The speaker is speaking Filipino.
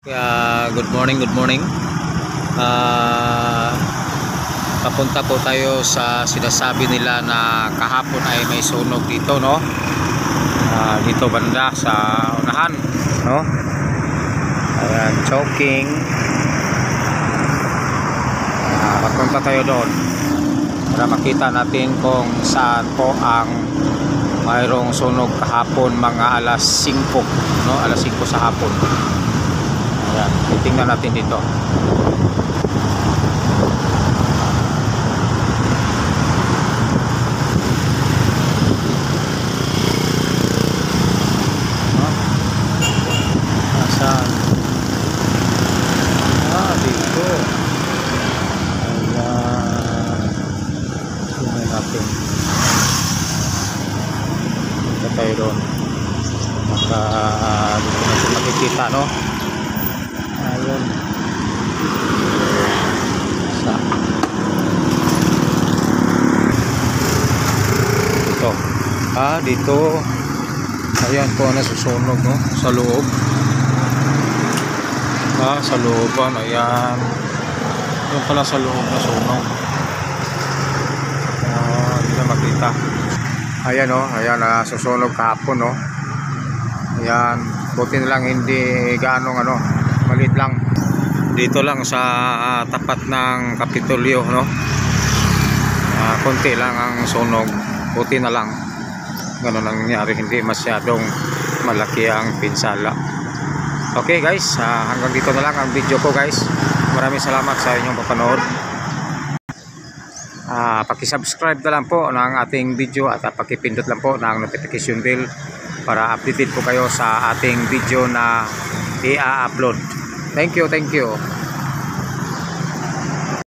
Good morning, good morning. Papunta po tayo sa sinasabi nila na kahapon ay may sunog dito, no? Dito banda sa unahan, no? Ayan, choking. Papunta tayo doon para makita natin kung saan po ang mayroong sunog kahapon, mga alas 5, no? Alas 5 sa hapon. Ayan, titingnan natin dito. Nasaan? Dito. Ayan. Tingnan natin. Dito tayo doon. Dito natin makikita, no? Ayun. Dito. Dito. Ayan po nasusunog, no? Sa loob. Sa looban. Ayan. Doon pala sa loob na sunog. Hindi na makita. Ayan, no? Ayan, nasusunog kahapon, no? Ayan. Buti na lang hindi gaano maliit lang. Dito lang sa tapat ng Kapitolyo, no? Konti lang ang sunog. Buti na lang. Ganun ang nangyari, hindi masyadong malaki ang pinsala. Okay guys, hanggang dito na lang ang video ko guys. Maraming salamat sa inyong papanood. Paki-subscribe na lang po ng ating video at paki-pindot lang po ng notification bell para updated po kayo sa ating video na i-upload. Thank you.